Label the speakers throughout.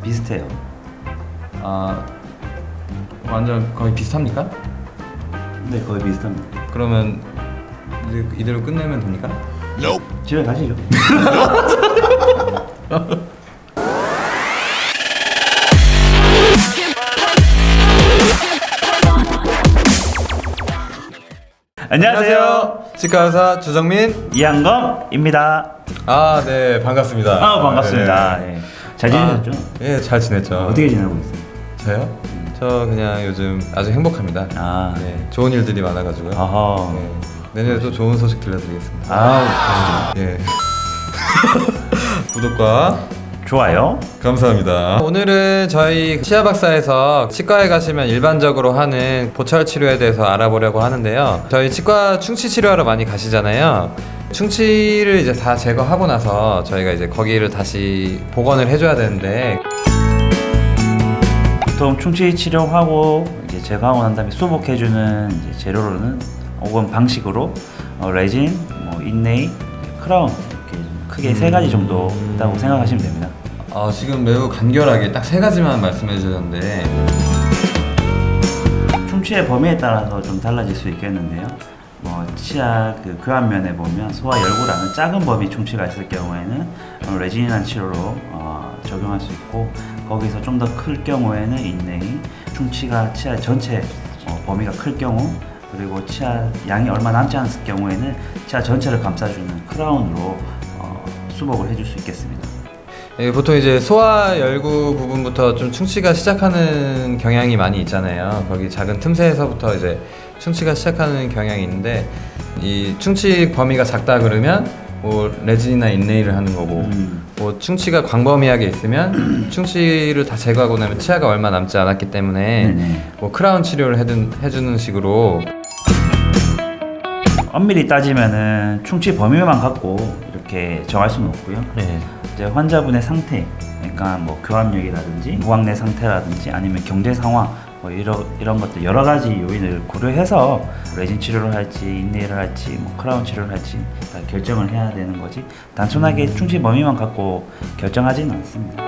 Speaker 1: 비슷해요.
Speaker 2: 아 완전 거의 비슷합니까?
Speaker 1: 네, 거의 비슷합니다.
Speaker 2: 그러면 이대로 끝내면 됩니까?
Speaker 1: 집에 가시죠. 안녕하세요.
Speaker 2: 치과의사 주정민.
Speaker 1: 이한검입니다.
Speaker 2: 네 반갑습니다.
Speaker 1: 반갑습니다. 예. 잘 지내셨죠?
Speaker 2: 예, 잘 지냈죠.
Speaker 1: 어떻게 지내고 있어요?
Speaker 2: 저요? 저 그냥 요즘 아주 행복합니다. 네, 좋은 일들이 많아가지고요.
Speaker 1: 아하.
Speaker 2: 네, 내년에 또 좋은 소식 들려드리겠습니다. 예. 구독과
Speaker 1: 좋아요.
Speaker 2: 감사합니다. 오늘은 저희 치아박사에서 치과에 가시면 일반적으로 하는 보철 치료에 대해서 알아보려고 하는데요. 저희 치과 충치 치료하러 많이 가시잖아요. 충치를 이제 다 제거하고 나서 저희가 이제 거기를 다시 복원을 해줘야 되는데,
Speaker 1: 보통 충치 치료하고 이제 제거하고 난 다음에 수복해주는 이제 재료로는 혹은 방식으로 레진, 인네이, 크라운 이렇게 크게 세 가지 정도 있다고 생각하시면 됩니다.
Speaker 2: 지금 매우 간결하게 딱 세 가지만 말씀해 주셨는데,
Speaker 1: 충치의 범위에 따라서 좀 달라질 수 있겠는데요. 치아 그 교환면에 보면 소화 열구라는 작은 범위 충치가 있을 경우에는 레진이라는 치료로 적용할 수 있고, 거기서 좀 더 클 경우에는 인네이, 충치가 치아 전체 범위가 클 경우, 그리고 치아 양이 얼마 남지 않았을 경우에는 치아 전체를 감싸주는 크라운으로 수복을 해줄 수 있겠습니다.
Speaker 2: 보통 이제 소화 열구 부분부터 좀 충치가 시작하는 경향이 많이 있잖아요. 거기 작은 틈새에서부터 이제 충치가 시작하는 경향이 있는데, 이 충치 범위가 작다 그러면 레진이나 인레이를 하는 거고, 충치가 광범위하게 있으면 충치를 다 제거하고 나면 치아가 얼마 남지 않았기 때문에 크라운 치료를 해주는 식으로.
Speaker 1: 엄밀히 따지면은 충치 범위만 갖고 이렇게 정할 수는 없고요. 이제 환자분의 상태, 그러니까 교합력이라든지 무광내 상태라든지 아니면 경제 상황, 이런 것들 여러 가지 요인을 고려해서 레진 치료를 할지 인네이를 할지 크라운 치료를 할지 결정을 해야 되는 거지, 단순하게 충치 범위만 갖고 결정하지는 않습니다.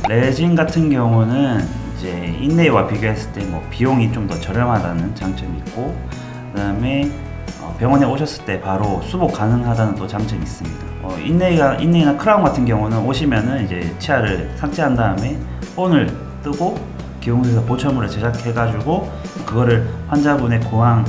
Speaker 1: 레진 같은 경우는 이제 인네이와 비교했을 때 비용이 좀 더 저렴하다는 장점이 있고, 그다음에 병원에 오셨을 때 바로 수복 가능하다는 또 장점이 있습니다. 인네이나 크라운 같은 경우는 오시면은 이제 치아를 삭제한 다음에 본을 뜨고 기공소에서 보철물을 제작해가지고 그거를 환자분의 고항에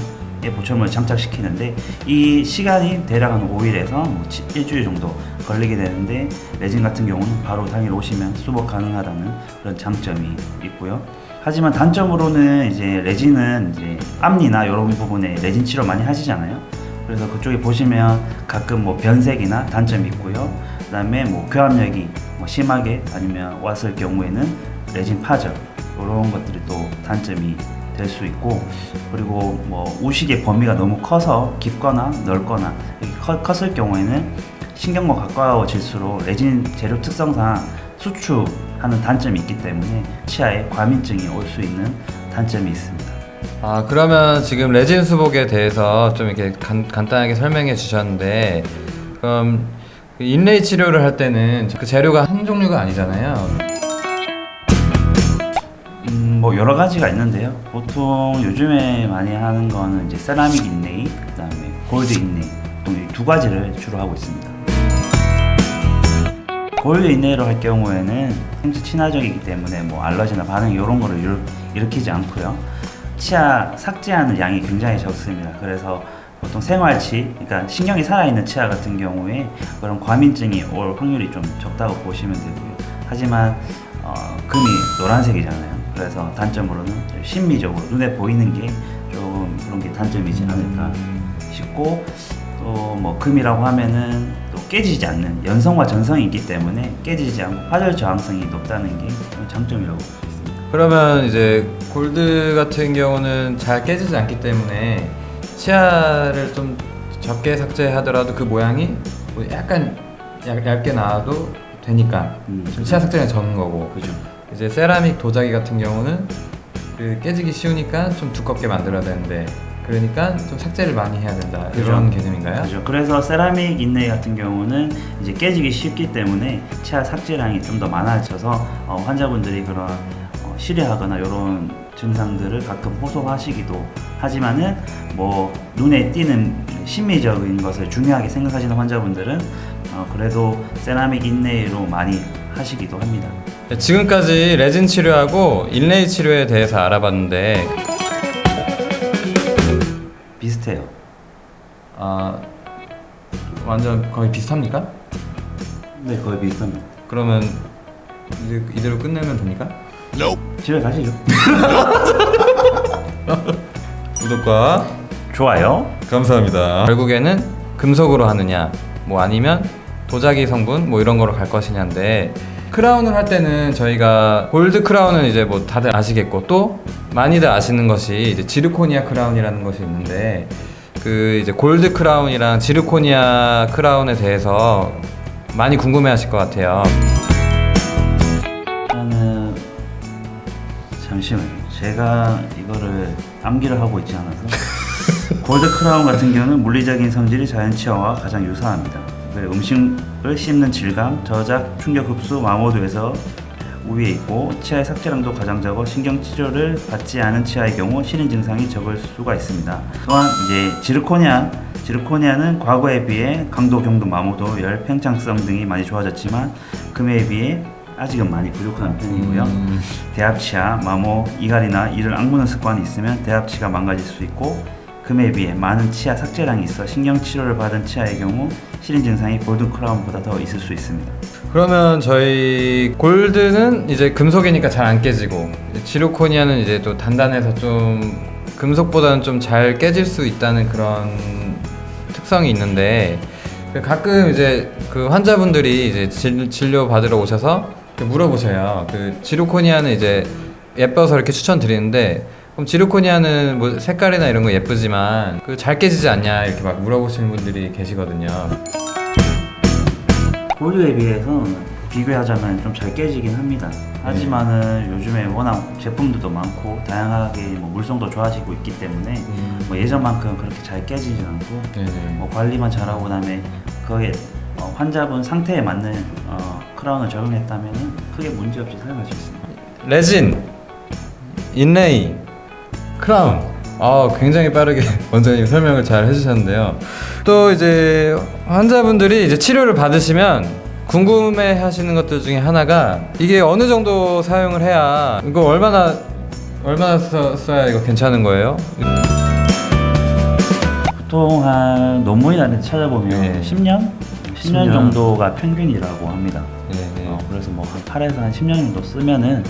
Speaker 1: 보철물을 장착시키는데, 이 시간이 대략 한 5일에서 일주일 정도 걸리게 되는데, 레진 같은 경우는 바로 당일 오시면 수복 가능하다는 그런 장점이 있고요. 하지만 단점으로는 이제 레진은 이제 앞니나 이런 부분에 레진 치료 많이 하시잖아요. 그래서 그쪽에 보시면 가끔 변색이나 단점이 있고요. 그다음에 교합력이 심하게 아니면 왔을 경우에는 레진 파절, 이런 것들이 또 단점이 될 수 있고, 그리고 우식의 범위가 너무 커서 깊거나 넓거나 컸을 경우에는 신경과 가까워질수록 레진 재료 특성상 수축하는 단점이 있기 때문에 치아에 과민증이 올 수 있는 단점이 있습니다.
Speaker 2: 그러면 지금 레진 수복에 대해서 좀 이렇게 간단하게 설명해 주셨는데, 그럼 인레이 치료를 할 때는 그 재료가 한 종류가 아니잖아요.
Speaker 1: 여러 가지가 있는데요. 보통 요즘에 많이 하는 거는 이제 세라믹 인네이, 그다음에 골드 인네이, 보통 이 두 가지를 주로 하고 있습니다. 골드 인네이로 할 경우에는 생체 친화적이기 때문에 알러지나 반응 이런 거를 일으키지 않고요. 치아 삭제하는 양이 굉장히 적습니다. 그래서 보통 생활치, 그러니까 신경이 살아있는 치아 같은 경우에 그런 과민증이 올 확률이 좀 적다고 보시면 되고요. 하지만 금이 노란색이잖아요. 그래서 단점으로는 심미적으로 눈에 보이는 게 조금 그런 게 단점이지 않을까 싶고, 또 금이라고 하면은 또 깨지지 않는 연성과 전성이 있기 때문에 깨지지 않고 파절 저항성이 높다는 게 장점이라고 볼 수 있습니다.
Speaker 2: 그러면 이제 골드 같은 경우는 잘 깨지지 않기 때문에 치아를 좀 적게 삭제하더라도 그 모양이 약간 얇게 나와도 되니까 좀 치아 삭제가 적은 거고,
Speaker 1: 그죠.
Speaker 2: 이제 세라믹 도자기 같은 경우는 그 깨지기 쉬우니까 좀 두껍게 만들어야 되는데 그러니까 좀 삭제를 많이 해야 된다.
Speaker 1: 그죠.
Speaker 2: 이런 개념인가요?
Speaker 1: 그죠. 그래서 세라믹 인레이 같은 경우는 이제 깨지기 쉽기 때문에 치아 삭제량이 좀 더 많아져서 환자분들이 그런 실외하거나 이런 증상들을 가끔 호소하시기도 하지만은 뭐 눈에 띄는 심미적인 것을 중요하게 생각하시는 환자분들은 그래도 세라믹 인레이로 많이 하시기도 합니다.
Speaker 2: 지금까지 레진 치료하고 인레이 치료에 대해서 알아봤는데
Speaker 1: 비슷해요.
Speaker 2: 완전 거의 비슷합니까?
Speaker 1: 네, 거의 비슷합니다.
Speaker 2: 그러면 이대로 끝내면 됩니까?
Speaker 1: 집에 가시죠.
Speaker 2: 구독과
Speaker 1: 좋아요.
Speaker 2: 감사합니다. 결국에는 금속으로 하느냐, 뭐 아니면 도자기 성분 뭐 이런 거로 갈 것이냐인데, 크라운을 할 때는 저희가 골드 크라운은 이제 뭐 다들 아시겠고, 또 많이들 아시는 것이 이제 지르코니아 크라운이라는 것이 있는데, 그 이제 골드 크라운이랑 지르코니아 크라운에 대해서 많이 궁금해하실 것 같아요.
Speaker 1: 저는 잠시만요. 제가 이거를 암기를 하고 있지 않아서 골드 크라운 같은 경우는 물리적인 성질이 자연 치아와 가장 유사합니다. 음식을 씹는 질감, 저작, 충격 흡수, 마모도에서 우위에 있고 치아의 삭제량도 가장 적어 신경 치료를 받지 않은 치아의 경우 실인 증상이 적을 수가 있습니다. 또한 이제 지르코니아는 과거에 비해 강도, 경도, 마모도, 열, 팽창성 등이 많이 좋아졌지만 금에 비해 아직은 많이 부족한 편이고요. 대합치아, 마모, 이갈이나 이를 악무는 습관이 있으면 대합치가 망가질 수 있고, 금에 비해 많은 치아 삭제량이 있어 신경 치료를 받은 치아의 경우 실인 증상이 골든 크라운보다 더 있을 수 있습니다.
Speaker 2: 그러면 저희 골드는 이제 금속이니까 잘 안 깨지고, 지르코니아는 이제 또 단단해서 좀 금속보다는 좀 잘 깨질 수 있다는 그런 특성이 있는데, 가끔 이제 그 환자분들이 이제 진료 받으러 오셔서 물어보셔요. 그 지르코니아는 이제 예뻐서 이렇게 추천드리는데, 그럼 지르코니아는 뭐 색깔이나 이런 거 예쁘지만 그 잘 깨지지 않냐 이렇게 막 물어보시는 분들이 계시거든요.
Speaker 1: 골드에 비해서 비교하자면 좀 잘 깨지긴 합니다. 하지만은 요즘에 워낙 제품들도 많고 다양하게 뭐 물성도 좋아지고 있기 때문에 뭐 예전만큼 그렇게 잘 깨지진 않고 뭐 관리만 잘하고 그다음에 그게 환자분 상태에 맞는 크라운을 적용했다면은 크게 문제없이 사용할 수 있습니다.
Speaker 2: 레진, 인레이, 크라운. 굉장히 빠르게 원장님 설명을 잘 해주셨는데요. 또 이제 환자분들이 이제 치료를 받으시면 궁금해 하시는 것들 중에 하나가, 이게 어느 정도 사용을 해야, 이거 얼마나 써야 이거 괜찮은 거예요?
Speaker 1: 보통 한 논문이나 이런 데 찾아보면
Speaker 2: 네.
Speaker 1: 10년
Speaker 2: 10년
Speaker 1: 정도가 평균이라고 합니다.
Speaker 2: 네.
Speaker 1: 그래서 뭐 한 8에서 한 10년 정도 쓰면은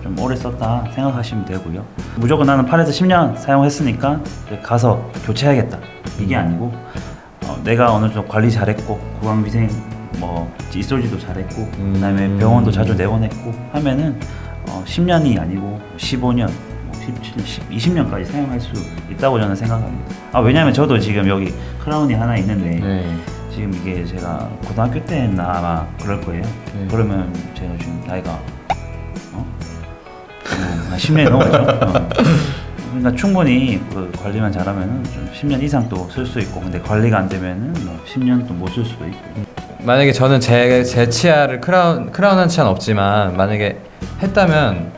Speaker 1: 좀 오래 썼다 생각하시면 되고요. 무조건 나는 8에서 10년 사용했으니까 가서 교체해야겠다 이게 아니고, 내가 어느 정도 관리 잘했고 구강위생 뭐 이솔지도 잘했고 그다음에 병원도 자주 내원했고 하면은 10년이 아니고 15년, 17년, 20년까지 사용할 수 있다고 저는 생각합니다. 왜냐면 저도 지금 여기 크라운이 하나 있는데 지금 이게 제가 고등학교 때 했나 아마 그럴 거예요. 그러면 제가 지금 나이가 한 10년이 넘었죠. 그러니까 충분히 그 관리만 잘하면은 좀 10년 이상 또 쓸 수 있고, 근데 관리가 안 되면은 뭐 10년 또 못 쓸 수도 있고.
Speaker 2: 만약에 저는 제 치아를 크라운한 치아는 없지만 만약에 했다면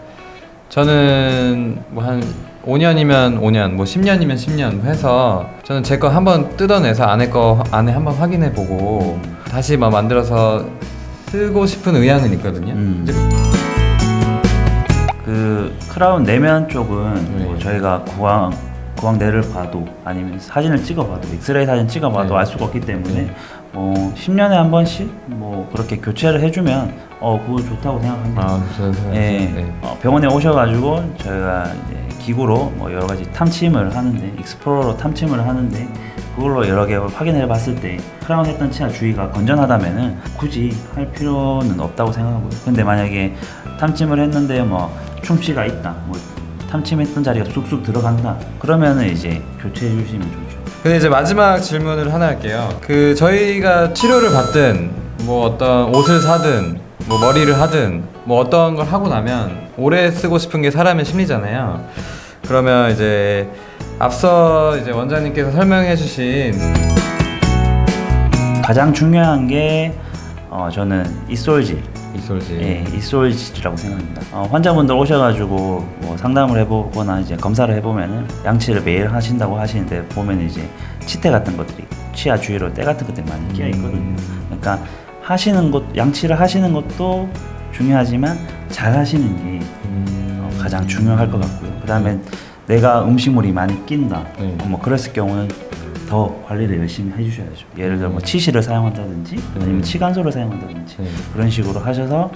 Speaker 2: 저는 뭐 한 5년이면 5년, 뭐 10년이면 10년 해서 저는 제 거 한번 뜯어내서 안에 한번 확인해 보고 다시 막 만들어서 쓰고 싶은 의향은 있거든요.
Speaker 1: 그 크라운 내면 쪽은 뭐 저희가 구강내를 봐도 아니면 사진을 찍어봐도 엑스레이 사진 찍어봐도 알 수가 없기 때문에 10년에 한 번씩 뭐 그렇게 교체를 해주면 그거 좋다고 생각합니다. 병원에 오셔가지고 저희가 이제 기구로 뭐 여러 가지 탐침을 하는데, 익스플로러로 탐침을 하는데 그걸로 여러 개 확인해 봤을 때 크라운 했던 치아 주위가 건전하다면은 굳이 할 필요는 없다고 생각하고요. 근데 만약에 탐침을 했는데 뭐 충치가 있다, 뭐 탐침했던 자리가 쑥쑥 들어간다, 그러면은 이제 교체해 주시면 좋죠.
Speaker 2: 근데 이제 마지막 질문을 하나 할게요. 그 저희가 치료를 받든 뭐 어떤 옷을 사든 뭐 머리를 하든 뭐 어떤 걸 하고 나면 오래 쓰고 싶은 게 사람의 심리잖아요. 그러면 이제 앞서 이제 원장님께서 설명해주신
Speaker 1: 가장 중요한 게 저는 이솔질,
Speaker 2: 이솔지.
Speaker 1: 예, 이솔질이라고 생각합니다. 환자분들 오셔가지고 뭐 상담을 해보거나 이제 검사를 해보면은 양치를 매일 하신다고 하시는데 보면 이제 치태 같은 것들이 치아 주위로 때 같은 것들이 많이 끼어 있거든요. 그러니까 하시는 것, 양치를 하시는 것도 중요하지만 잘 하시는 게 가장 중요할 것 같고요. 그다음에 내가 음식물이 많이 낀다, 뭐 그랬을 경우는 더 관리를 열심히 해주셔야죠. 예를 들어 뭐 치실을 사용한다든지 아니면 치간소를 사용한다든지 그런 식으로 하셔서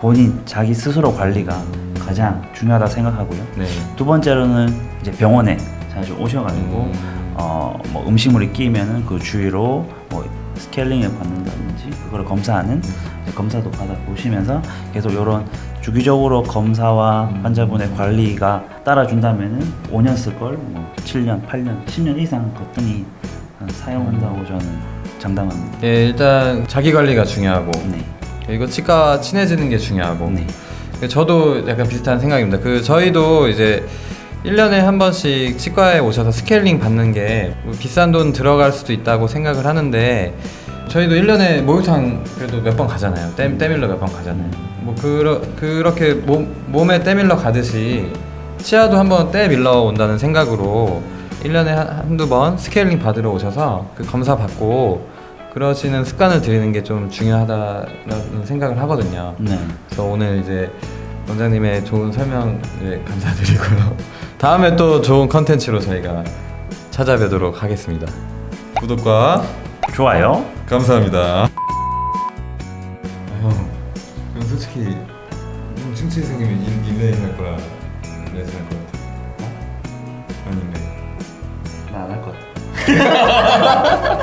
Speaker 1: 본인 자기 스스로 관리가 가장 중요하다 생각하고요.
Speaker 2: 네.
Speaker 1: 두 번째로는 이제 병원에 자주 오셔가지고 뭐 음식물이 끼면은 그 주위로 뭐 스케일링을 받는다든지 그걸 검사하는 검사도 받아 보시면서 계속 이런 주기적으로 검사와 환자분의 관리가 따라준다면은 5년 쓸 걸 뭐 7년, 8년, 10년 이상 거뜬히 사용한다고 저는 장담합니다.
Speaker 2: 예, 일단 자기 관리가 중요하고
Speaker 1: 네.
Speaker 2: 그리고 치과와 친해지는 게 중요하고
Speaker 1: 네.
Speaker 2: 저도 약간 비슷한 생각입니다. 저희도 이제 1년에 한 번씩 치과에 오셔서 스케일링 받는 게뭐 비싼 돈 들어갈 수도 있다고 생각을 하는데 저희도 1년에 목욕탕 그래도 몇 번 가잖아요. 때밀러 몇 번 가잖아요. 뭐 그렇게 몸에 때밀러 가듯이 치아도 한번 때밀러 온다는 생각으로 1년에 한두 번 스케일링 받으러 오셔서 그 검사 받고 그러시는 습관을 들이는 게 좀 중요하다라는 생각을 하거든요.
Speaker 1: 네.
Speaker 2: 그래서 오늘 이제 원장님의 좋은 설명 감사드리고요. 다음에 또 좋은 컨텐츠로 저희가 찾아뵙도록 하겠습니다. 구독과
Speaker 1: 좋아요.
Speaker 2: 감사합니다. 형, 솔직히 충치 생기면 인레인 할 거야, 레슨 할 것 같아. 아닌데.
Speaker 1: 나 안 할 것 같아.